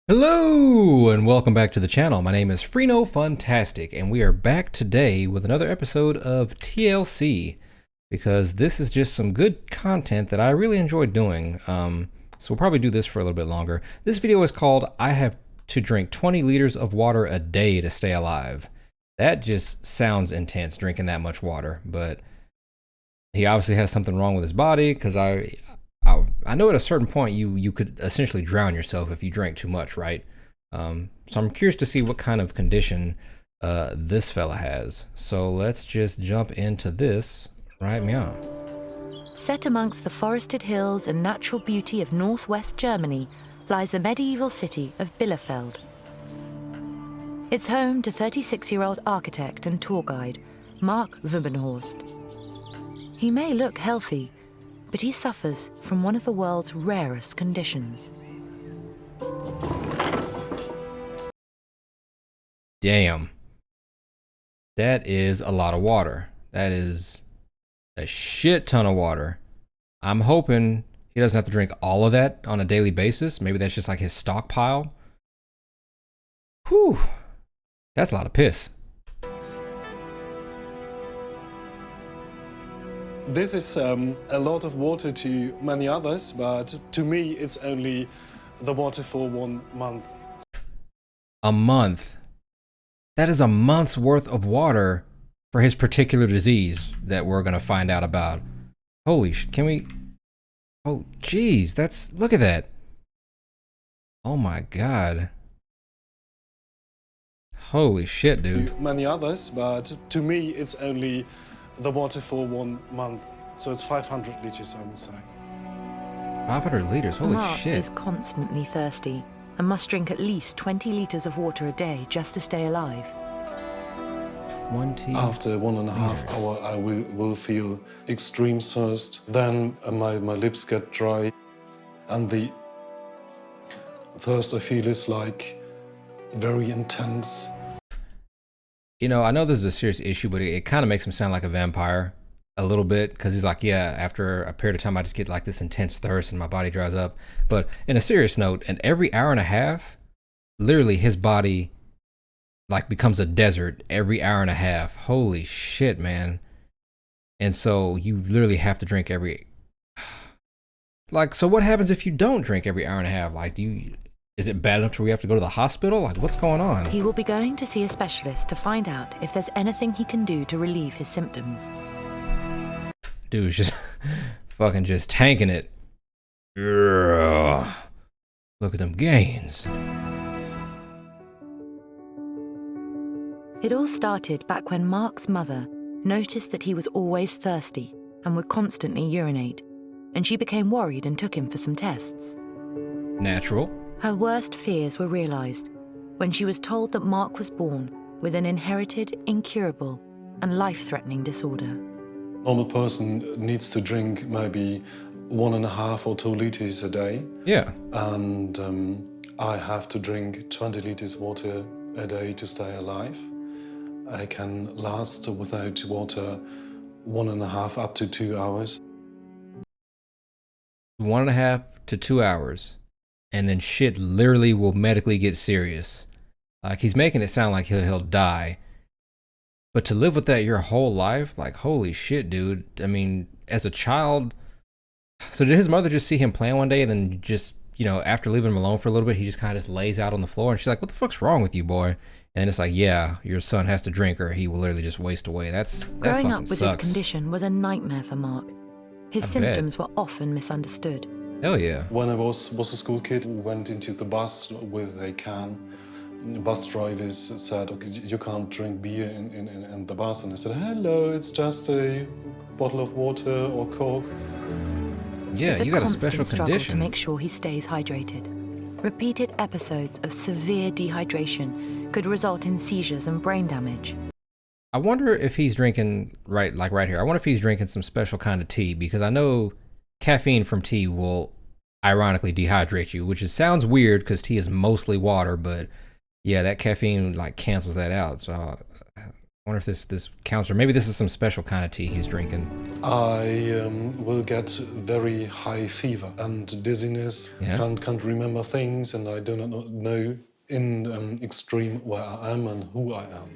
Hello and welcome back to the channel. My name is FRENO Funtastic and we are back today with another episode of TLC because this is just some good content that I really enjoyed doing. So we'll probably do this for a little bit longer. This video is called I have to drink 20 liters of water a day to stay alive. That just sounds intense, drinking that much water, but he obviously has something wrong with his body because I know at a certain point you could essentially drown yourself if you drank too much, right? So I'm curious to see what kind of condition this fella has. So let's just jump into this right meow. Set amongst the forested hills and natural beauty of northwest Germany lies the medieval city of Bielefeld. It's home to 36-year-old architect and tour guide Marc. He may look healthy, but he suffers from one of the world's rarest conditions. Damn. That is a lot of water. That is a shit ton of water. I'm hoping he doesn't have to drink all of that on a daily basis. Maybe that's just like his stockpile. Whew. That's a lot of piss. This is a lot of water to many others, but to me it's only the water for 1 month. A month. That is a month's worth of water for his particular disease that we're gonna find out about. Holy can we? Oh, geez, look at that. Oh my God. Holy shit, dude. Many others, but to me it's only the water for 1 month. So it's 500 liters, I would say. 500 liters, holy Marc shit. is constantly thirsty and must drink at least 20 liters of water a day just to stay alive. 20 After 1.5 hours, I will feel extreme thirst. Then my lips get dry, and the thirst I feel is like very intense. You know, I know this is a serious issue, but it kind of makes him sound like a vampire a little bit, because he's like, yeah, after a period of time, I just get like this intense thirst and my body dries up. But in a serious note, and every hour and a half, literally his body like becomes a desert every hour and a half. Holy shit, man. And so you literally have to drink every, like, so what happens if you don't drink every hour and a half? Like, is it bad enough to where we have to go to the hospital? Like, what's going on? He will be going to see a specialist to find out if there's anything he can do to relieve his symptoms. Dude's just fucking just tanking it. Ugh. Look at them gains. It all started back when Marc's mother noticed that he was always thirsty and would constantly urinate, and she became worried and took him for some tests. Natural. Her worst fears were realized when she was told that Marc was born with an inherited, incurable, and life-threatening disorder. Normal person needs to drink maybe 1.5 or 2 liters a day. Yeah. And I have to drink 20 liters water a day to stay alive. I can last without water 1.5 up to 2 hours. 1.5 to 2 hours. And then shit literally will medically get serious. Like, he's making it sound like he'll die. But to live with that your whole life, like, holy shit, dude. I mean, as a child, so did his mother just see him playing one day and then just, you know, after leaving him alone for a little bit, he just kind of just lays out on the floor and she's like, what the fuck's wrong with you, boy? And it's like, yeah, your son has to drink or he will literally just waste away. Growing up with sucks. this condition was a nightmare for Marc. His symptoms were often misunderstood. Hell yeah. When I was a school kid, we went into the bus with a can. The bus drivers said, okay, you can't drink beer in the bus. And I said, hello, it's just a bottle of water or Coke. Yeah, you got a special struggle condition. to make sure he stays hydrated. Repeated episodes of severe dehydration could result in seizures and brain damage. I wonder if he's drinking, right here, I wonder if he's drinking some special kind of tea, because I know caffeine from tea will ironically dehydrate you, which sounds weird because tea is mostly water, but yeah, that caffeine like cancels that out. So I wonder if this counts, or maybe this is some special kind of tea he's drinking. I will get very high fever and dizziness, Yeah. can't remember things, and I do not know in extreme where I am and who I am.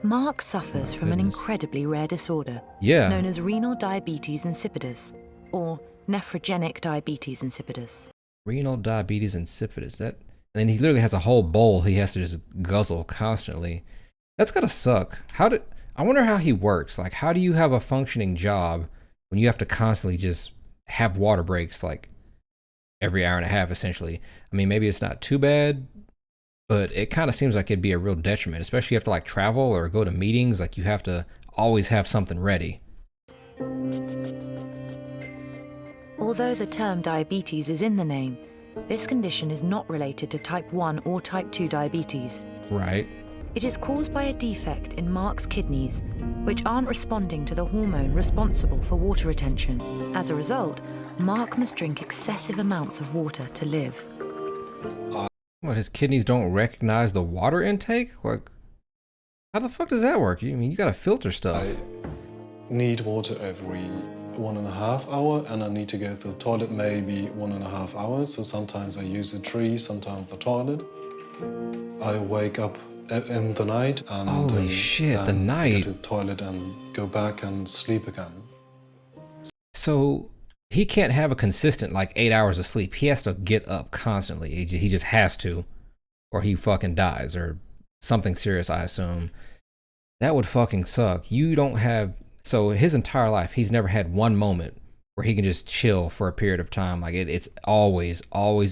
Marc suffers from an Goodness. incredibly rare disorder Yeah. known as renal diabetes insipidus, or nephrogenic diabetes insipidus. Renal diabetes insipidus. That, and then he literally has a whole bowl he has to just guzzle constantly. That's gotta suck. I wonder how he works. Like, how do you have a functioning job when you have to constantly just have water breaks like every hour and a half, essentially? I mean, maybe it's not too bad, but it kind of seems like it'd be a real detriment, especially if you have to like travel or go to meetings. Like, you have to always have something ready. Although the term diabetes is in the name, this condition is not related to type 1 or type 2 diabetes. Right. It is caused by a defect in Marc's kidneys, which aren't responding to the hormone responsible for water retention. As a result, Marc must drink excessive amounts of water to live. What, his kidneys don't recognize the water intake? Like, how the fuck does that work? I mean, you gotta filter stuff. I need water every 1.5 hours, and I need to go to the toilet maybe 1.5 hours. So sometimes I use the tree, sometimes the toilet. I wake up in the night and Holy shit, the then night. go to the toilet and go back and sleep again. So he can't have a consistent like 8 hours of sleep. He has to get up constantly. He just has to, or he fucking dies, or something serious, I assume. That would fucking suck. You don't have, so his entire life, he's never had one moment where he can just chill for a period of time. Like it's always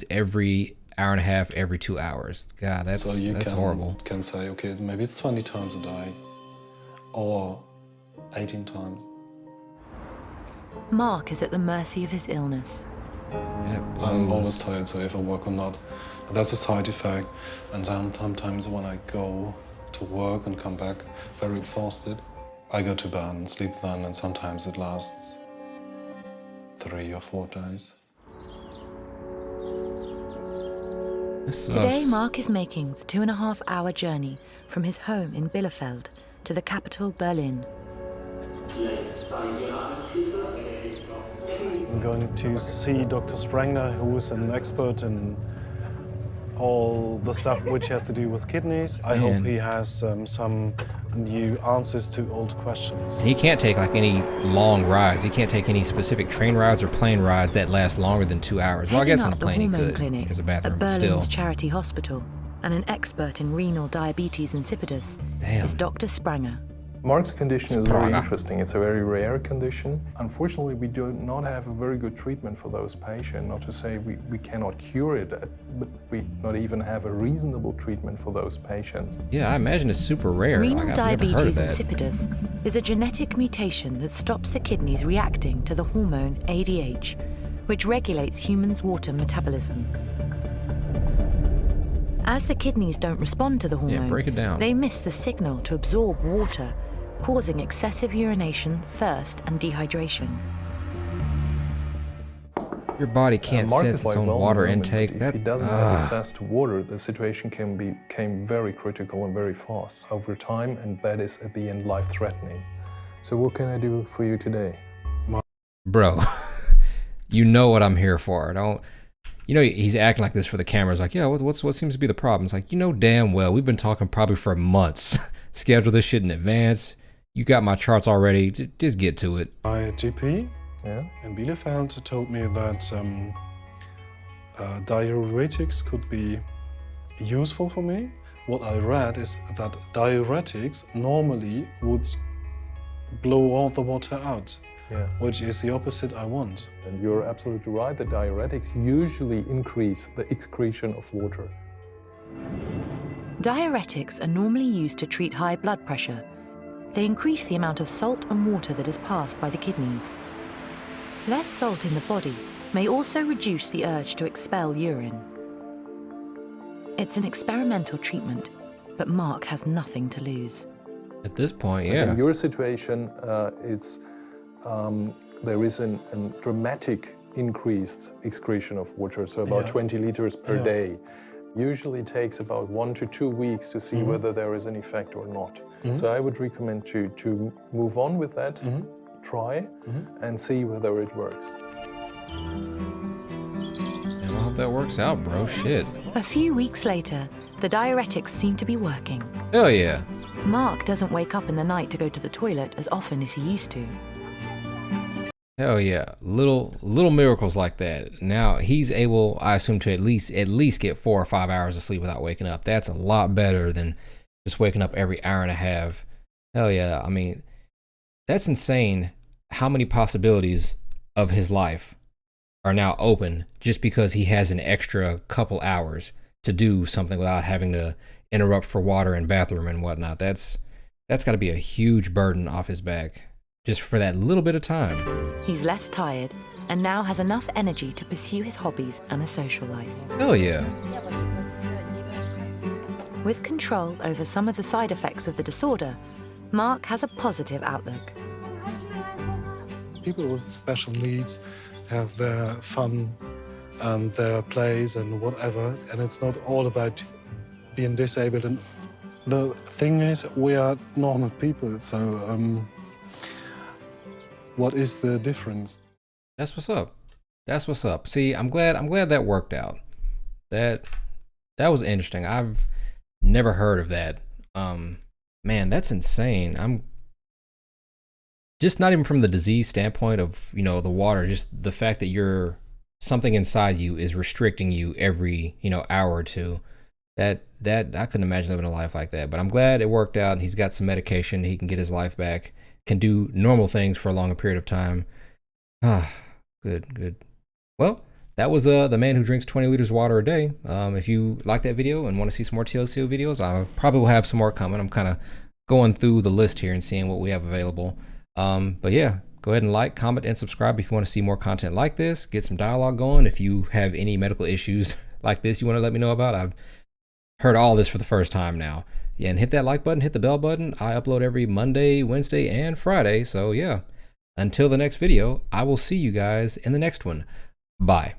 every hour and a half, every 2 hours. God, that's horrible. Can say, okay, maybe it's 20 times a day, or 18 times. Marc is at the mercy of his illness. Yeah, I'm always tired, so if I work or not, that's a side effect. And then sometimes when I go to work and come back very exhausted, I go to bed and sleep then, and sometimes it lasts 3 or 4 days. this Today, sucks. Marc is making the 2.5-hour journey from his home in Bielefeld to the capital, Berlin. I'm going to see Dr. Sprengner, who is an expert in all the stuff which has to do with kidneys. I hope he has some new answers to old questions. He can't take like any long rides. He can't take any specific train rides or plane rides that last longer than 2 hours. Well, I Heading guess on a up the plane he hormone could. clinic There's a bathroom, at but still. Berlin's charity hospital, and an expert in renal diabetes insipidus Damn. is Dr. Spranger. Marc's condition is very Spranger. interesting. It's a very rare condition. Unfortunately, we do not have a very good treatment for those patients. Not to say we cannot cure it, but we not even have a reasonable treatment for those patients. Yeah, I imagine it's super rare. Renal Like, I've never heard of diabetes that. insipidus is a genetic mutation that stops the kidneys reacting to the hormone ADH, which regulates humans' water metabolism. As the kidneys don't respond to the hormone, break it down. they miss the signal to absorb water, causing excessive urination, thirst, and dehydration. Your body can't Marc sense is its like own well water known, but intake. if he doesn't have access to water, the situation became very critical and very fast over time, and that is at the end life-threatening. So what can I do for you today? Bro, you know what I'm here for. Don't, you know, he's acting like this for the cameras. Like, yeah, what seems to be the problem? It's like, you know damn well, we've been talking probably for months. Schedule this shit in advance. You got my charts already. Just get to it. My GP Yeah. in Bielefeld told me that diuretics could be useful for me. What I read is that diuretics normally would blow all the water out, Yeah. which is the opposite I want. And you're absolutely right. The diuretics usually increase the excretion of water. Diuretics are normally used to treat high blood pressure. They increase the amount of salt and water that is passed by the kidneys. Less salt in the body may also reduce the urge to expel urine. It's an experimental treatment, but Marc has nothing to lose. At this point, But yeah. in your situation, there is a dramatic increased excretion of water, so about Yeah. 20 liters per Yeah. day. Usually takes about 1 to 2 weeks to see whether there is an effect or not. So I would recommend to move on with that, try, and see whether it works. And I hope that works out, bro. Shit. A few weeks later, the diuretics seem to be working. Hell yeah. Marc doesn't wake up in the night to go to the toilet as often as he used to. Hell yeah. Little miracles like that. Now he's able, I assume, to at least get 4 or 5 hours of sleep without waking up. That's a lot better than just waking up every hour and a half. Hell yeah. I mean, that's insane how many possibilities of his life are now open just because he has an extra couple hours to do something without having to interrupt for water and bathroom and whatnot. That's got to be a huge burden off his back just for that little bit of time. He's less tired and now has enough energy to pursue his hobbies and a social life. Hell yeah. With control over some of the side effects of the disorder, Marc has a positive outlook. People with special needs have their fun and their plays and whatever, and it's not all about being disabled. And the thing is, we are normal people, so what is the difference? That's what's up. That's what's up. See, I'm glad that worked out. That was interesting. I've never heard of that. Man, that's insane. I'm just not even from the disease standpoint of, you know, the water, just the fact that something inside you is restricting you every, hour or two. That I couldn't imagine living a life like that. But I'm glad it worked out. He's got some medication. He can get his life back, can do normal things for a longer period of time. Good. Well, that was the man who drinks 20 liters of water a day. If you like that video and want to see some more TLC videos, I probably will have some more coming. I'm kind of going through the list here and seeing what we have available. But yeah, go ahead and like, comment, and subscribe if you want to see more content like this. Get some dialogue going. If you have any medical issues like this you want to let me know about, I've heard all this for the first time now. Yeah, and hit that like button, hit the bell button. I upload every Monday, Wednesday, and Friday. So yeah, until the next video, I will see you guys in the next one. Bye.